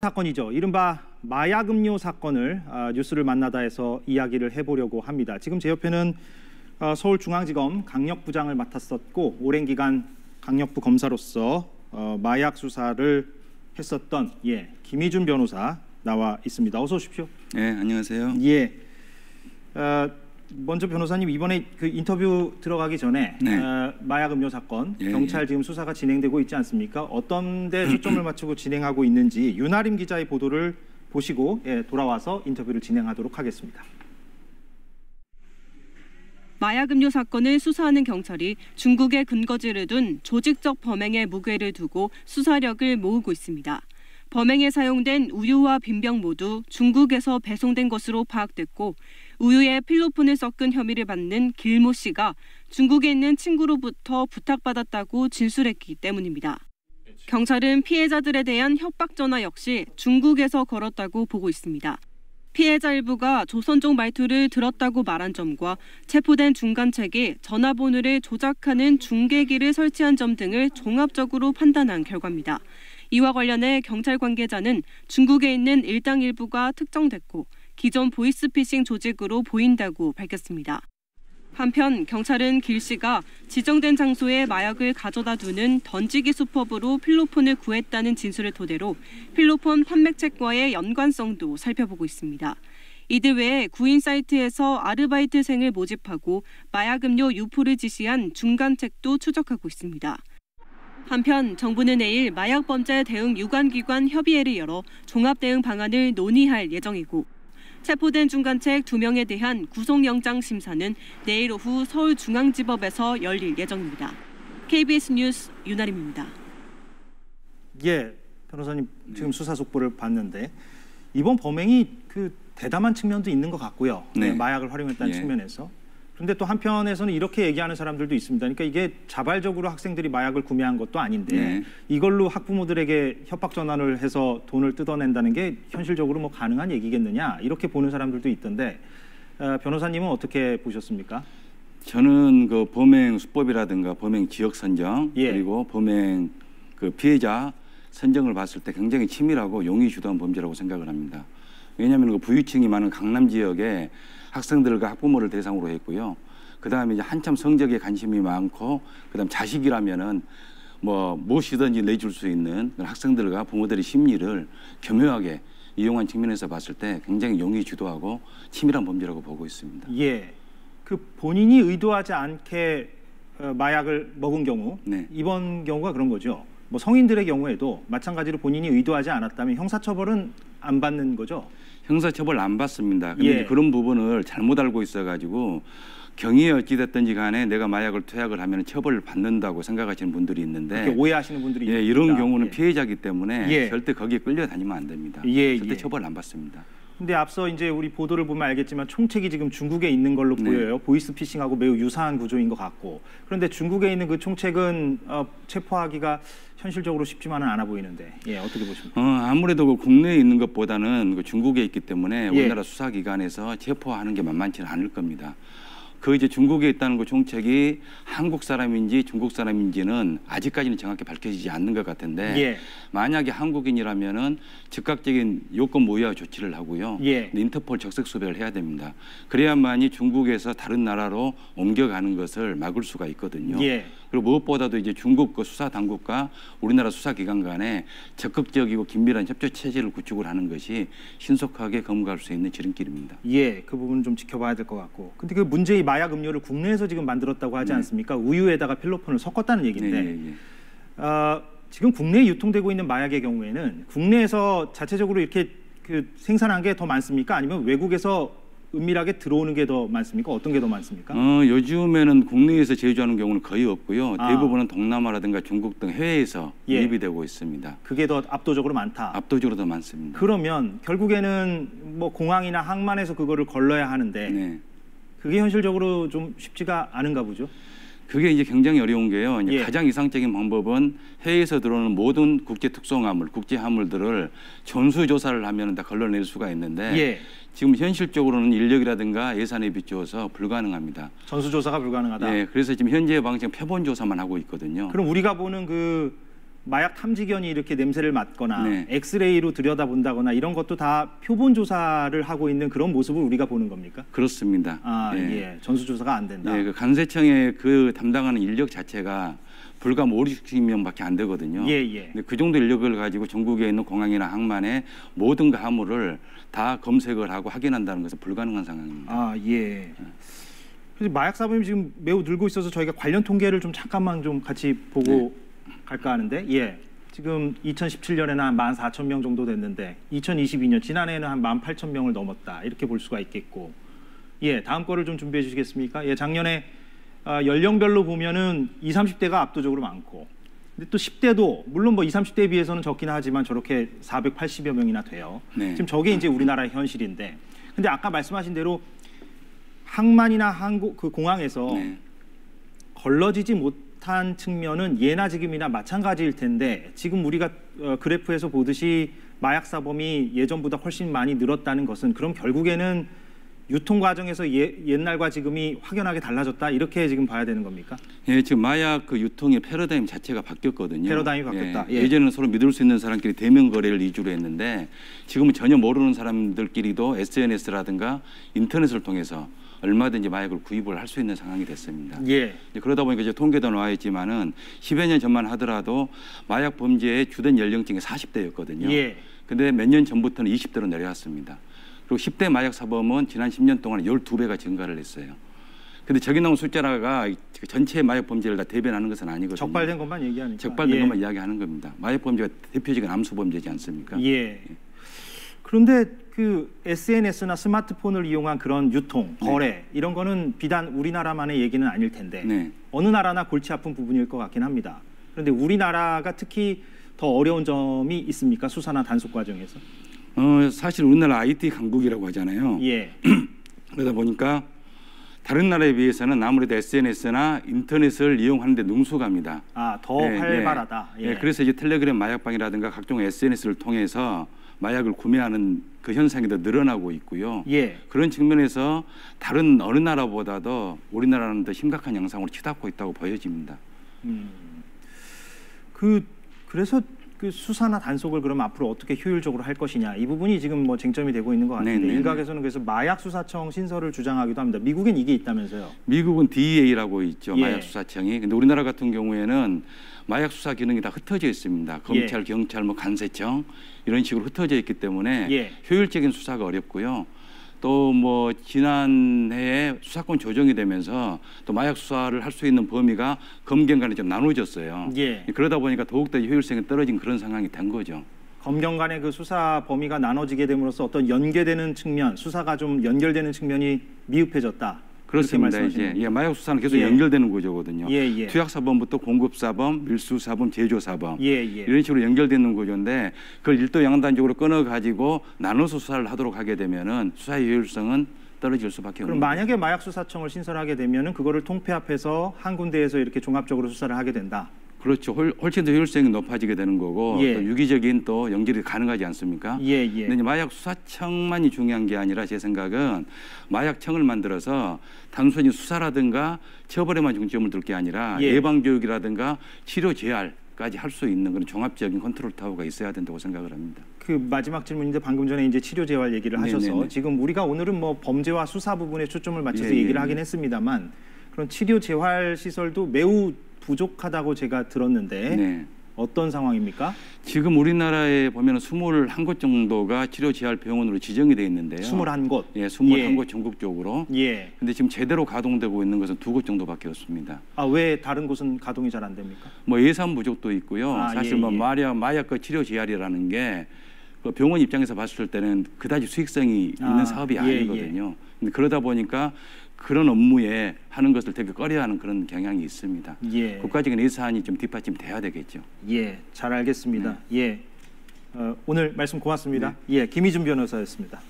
사건이죠. 이른바 마약 음료 사건을 뉴스를 만나다에서 이야기를 해보려고 합니다. 지금 제 옆에는 서울중앙지검 강력부장을 맡았었고 오랜 기간 강력부 검사로서 마약 수사를 했었던 김희준 변호사 나와 있습니다. 어서 오십시오. 네, 안녕하세요. 예. 먼저 변호사님, 이번에 그 인터뷰 들어가기 전에 마약 음료 사건 경찰 지금 수사가 진행되고 있지 않습니까? 어떤 데 초점을 맞추고 진행하고 있는지 윤아림 기자의 보도를 보시고 돌아와서 인터뷰를 진행하도록 하겠습니다. 마약 음료 사건을 수사하는 경찰이 중국에 근거지를 둔 조직적 범행에 무게를 두고 수사력을 모으고 있습니다. 범행에 사용된 우유와 빈병 모두 중국에서 배송된 것으로 파악됐고 우유에 필로폰을 섞은 혐의를 받는 길모 씨가 중국에 있는 친구로부터 부탁받았다고 진술했기 때문입니다. 경찰은 피해자들에 대한 협박 전화 역시 중국에서 걸었다고 보고 있습니다. 피해자 일부가 조선족 말투를 들었다고 말한 점과 체포된 중간책이 전화번호를 조작하는 중계기를 설치한 점 등을 종합적으로 판단한 결과입니다. 이와 관련해 경찰 관계자는 중국에 있는 일당 일부가 특정됐고 기존 보이스피싱 조직으로 보인다고 밝혔습니다. 한편 경찰은 길 씨가 지정된 장소에 마약을 가져다 두는 던지기 수법으로 필로폰을 구했다는 진술을 토대로 필로폰 판매책과의 연관성도 살펴보고 있습니다. 이들 외에 구인 사이트에서 아르바이트생을 모집하고 마약 음료 유포를 지시한 중간책도 추적하고 있습니다. 한편 정부는 내일 마약범죄 대응 유관기관 협의회를 열어 종합대응 방안을 논의할 예정이고 체포된 중간책 2명에 대한 구속영장 심사는 내일 오후 서울중앙지법에서 열릴 예정입니다. KBS 뉴스 윤아림입니다. 예, 변호사님 지금 수사 속보를 봤는데 이번 범행이 대담한 측면도 있는 것 같고요. 마약을 활용했다는 측면에서. 그런데 또 한편에서는 이렇게 얘기하는 사람들도 있습니다. 그러니까 이게 자발적으로 학생들이 마약을 구매한 것도 아닌데 이걸로 학부모들에게 협박 전화를 해서 돈을 뜯어낸다는 게 현실적으로 뭐 가능한 얘기겠느냐 이렇게 보는 사람들도 있던데 변호사님은 어떻게 보셨습니까? 저는 그 범행 수법이라든가 범행 지역 선정 그리고 범행 그 피해자 선정을 봤을 때 굉장히 치밀하고 용의 주도한 범죄라고 생각을 합니다. 왜냐하면 그 부유층이 많은 강남 지역에 학생들과 학부모를 대상으로 했고요. 그다음에 이제 한참 성적에 관심이 많고 그다음 자식이라면은 뭐 무엇이든지 내줄 수 있는 학생들과 부모들의 심리를 교묘하게 이용한 측면에서 봤을 때 굉장히 용의 주도하고 치밀한 범죄라고 보고 있습니다. 예, 그 본인이 의도하지 않게 마약을 먹은 경우 이번 경우가 그런 거죠. 뭐 성인들의 경우에도 마찬가지로 본인이 의도하지 않았다면 형사처벌은 안 받는 거죠? 형사처벌 안 받습니다. 근데 그런 부분을 잘못 알고 있어가지고 경위에 어찌됐든지 간에 내가 마약을 투약을 하면 처벌을 받는다고 생각하시는 분들이 있는데 오해하시는 분들이 있습니다. 이런 경우는 피해자이기 때문에 절대 거기에 끌려다니면 안 됩니다. 절대 처벌 안 받습니다. 근데 앞서 이제 우리 보도를 보면 알겠지만 총책이 지금 중국에 있는 걸로 보여요. 보이스피싱하고 매우 유사한 구조인 것 같고. 그런데 중국에 있는 그 총책은 체포하기가 현실적으로 쉽지만은 않아 보이는데 어떻게 보십니까? 아무래도 그 국내에 있는 것보다는 그 중국에 있기 때문에 우리나라 수사기관에서 체포하는 게 만만치는 않을 겁니다. 그 이제 중국에 있다는 그 총책이 한국 사람인지 중국 사람인지는 아직까지는 정확히 밝혀지지 않는 것 같은데 만약에 한국인이라면은 즉각적인 요건 모의와 조치를 하고요. 인터폴 적색 수배를 해야 됩니다. 그래야만이 중국에서 다른 나라로 옮겨가는 것을 막을 수가 있거든요. 그리고 무엇보다도 이제 중국 그 수사 당국과 우리나라 수사기관 간에 적극적이고 긴밀한 협조 체제를 구축을 하는 것이 신속하게 검거할 수 있는 지름길입니다. 그 부분 좀 지켜봐야 될 것 같고. 근데 그 문제의 마약 음료를 국내에서 지금 만들었다고 하지 않습니까? 우유에다가 필로폰을 섞었다는 얘기인데 지금 국내에 유통되고 있는 마약의 경우에는 국내에서 자체적으로 이렇게 생산한 게 더 많습니까? 아니면 외국에서 은밀하게 들어오는 게 더 많습니까? 어떤 게 더 많습니까? 요즘에는 국내에서 제조하는 경우는 거의 없고요. 대부분은 동남아라든가 중국 등 해외에서 유입이 되고 있습니다. 그게 더 압도적으로 많다? 압도적으로 더 많습니다. 그러면 결국에는 뭐 공항이나 항만에서 그거를 걸러야 하는데 그게 현실적으로 좀 쉽지가 않은가 보죠? 그게 이제 굉장히 어려운 게요. 이제 가장 이상적인 방법은 해외에서 들어오는 모든 국제 특수화물, 국제 화물들을 전수조사를 하면 다 걸러낼 수가 있는데 지금 현실적으로는 인력이라든가 예산에 비추어서 불가능합니다. 전수조사가 불가능하다? 그래서 지금 현재 방식은 표본조사만 하고 있거든요. 그럼 우리가 보는 마약 탐지견이 이렇게 냄새를 맡거나 네. 엑스레이로 들여다본다거나 이런 것도 다 표본 조사를 하고 있는 그런 모습을 우리가 보는 겁니까? 그렇습니다. 예. 전수조사가 안 된다. 그 간세청의 그 담당하는 인력 자체가 불과 50~60명밖에 안 되거든요. 근데 그 정도 인력을 가지고 전국에 있는 공항이나 항만의 모든 화물을 다 검색을 하고 확인한다는 것은 불가능한 상황입니다. 그래서 마약 사범이 지금 매우 늘고 있어서 저희가 관련 통계를 좀 잠깐만 좀 같이 보고 갈까 하는데, 지금 2017년에는 한 14,000명 정도 됐는데 2022년 지난해에는 한 18,000명을 넘었다 이렇게 볼 수가 있겠고, 다음 거를 좀 준비해 주시겠습니까? 작년에 연령별로 보면은 20, 30대가 압도적으로 많고, 근데 또 10대도 물론 뭐 20, 30대에 비해서는 적긴 하지만 저렇게 480여 명이나 돼요. 지금 저게 이제 우리나라의 현실인데, 근데 아까 말씀하신 대로 항만이나 그 공항에서 걸러지지 못한 측면은 예나 지금이나 마찬가지일 텐데, 지금 우리가 그래프에서 보듯이 마약 사범이 예전보다 훨씬 많이 늘었다는 것은 그럼 결국에는 유통 과정에서 옛날과 지금이 확연하게 달라졌다 이렇게 지금 봐야 되는 겁니까? 지금 마약 그 유통의 패러다임 자체가 바뀌었거든요. 패러다임이 바뀌었다. 예전에는 서로 믿을 수 있는 사람끼리 대면 거래를 위주로 했는데 지금은 전혀 모르는 사람들끼리도 SNS라든가 인터넷을 통해서 얼마든지 마약을 구입을 할 수 있는 상황이 됐습니다. 그러다 보니까 이제 통계도 나와 있지만은 10여 년 전만 하더라도 마약 범죄의 주된 연령층이 40대였거든요. 근데 몇 년 전부터는 20대로 내려왔습니다. 그리고 10대 마약 사범은 지난 10년 동안 12배가 증가를 했어요. 근데 저기 나온 숫자가 전체 마약 범죄를 다 대변하는 것은 아니거든요. 적발된 것만 얘기하니까. 적발된 것만 이야기하는 겁니다. 마약 범죄가 대표적인 암수 범죄지 않습니까? 그런데 그 SNS나 스마트폰을 이용한 그런 유통, 거래 이런 거는 비단 우리나라만의 얘기는 아닐 텐데 어느 나라나 골치 아픈 부분일 것 같긴 합니다. 그런데 우리나라가 특히 더 어려운 점이 있습니까? 수사나 단속 과정에서? 사실 우리나라 IT 강국이라고 하잖아요. 그러다 보니까 다른 나라에 비해서는 아무래도 SNS나 인터넷을 이용하는데 능숙합니다. 더 활발하다. 그래서 이제 텔레그램 마약방이라든가 각종 SNS를 통해서 마약을 구매하는 그 현상이 더 늘어나고 있고요. 그런 측면에서 다른 어느 나라보다도 우리나라는 더 심각한 양상으로 치닫고 있다고 보여집니다. 그래서 그 수사나 단속을 그럼 앞으로 어떻게 효율적으로 할 것이냐 이 부분이 지금 뭐 쟁점이 되고 있는 것 같은데 일각에서는 그래서 마약수사청 신설을 주장하기도 합니다. 미국엔 이게 있다면서요? 미국은 DEA라고 있죠. 마약수사청이. 근데 우리나라 같은 경우에는 마약 수사 기능이 다 흩어져 있습니다. 검찰, 경찰, 뭐 간세청 이런 식으로 흩어져 있기 때문에 효율적인 수사가 어렵고요. 또 뭐 지난해에 수사권 조정이 되면서 또 마약 수사를 할 수 있는 범위가 검경 간에 좀 나눠졌어요. 그러다 보니까 더욱더 효율성이 떨어진 그런 상황이 된 거죠. 검경 간의 그 수사 범위가 나눠지게 됨으로써 어떤 연계되는 측면, 수사가 좀 연결되는 측면이 미흡해졌다. 그렇습니다. 이제 마약 수사는 계속 연결되는 구조거든요. 투약사범부터 공급사범, 밀수사범, 제조사범 이런 식으로 연결되는 구조인데 그걸 일도 양단적으로 끊어가지고 나눠서 수사를 하도록 하게 되면은 수사의 효율성은 떨어질 수밖에 없는 그럼 만약에 마약수사청을 신설하게 되면은 그거를 통폐합해서 한 군데에서 이렇게 종합적으로 수사를 하게 된다. 그렇죠. 훨씬 더 효율성이 높아지게 되는 거고 또 유기적인 또 연결이 가능하지 않습니까? 근데 이제 마약 수사청만이 중요한 게 아니라 제 생각은 마약청을 만들어서 단순히 수사라든가 처벌에만 중점을 둘 게 아니라 예방교육이라든가 치료 재활까지 할 수 있는 그런 종합적인 컨트롤 타워가 있어야 된다고 생각을 합니다. 그 마지막 질문인데 방금 전에 이제 치료 재활 얘기를 하셔서 지금 우리가 오늘은 뭐 범죄와 수사 부분에 초점을 맞춰서 얘기를 하긴 했습니다만 그런 치료 재활 시설도 매우 부족하다고 제가 들었는데 어떤 상황입니까? 지금 우리나라에 보면 21곳 정도가 치료 재활 병원으로 지정이 돼 있는데요. 21곳? 21곳 전국적으로. 근데 지금 제대로 가동되고 있는 것은 2곳 정도밖에 없습니다. 왜 다른 곳은 가동이 잘 안 됩니까? 뭐 예산 부족도 있고요. 사실 뭐 마약과 치료 재활이라는 게 그 병원 입장에서 봤을 때는 그다지 수익성이 있는 사업이 아니거든요. 근데 그러다 보니까 그런 업무에 하는 것을 되게 꺼려하는 그런 경향이 있습니다. 국가적인 예산이 좀 뒷받침돼야 되겠죠. 잘 알겠습니다. 오늘 말씀 고맙습니다. 김희준 변호사였습니다.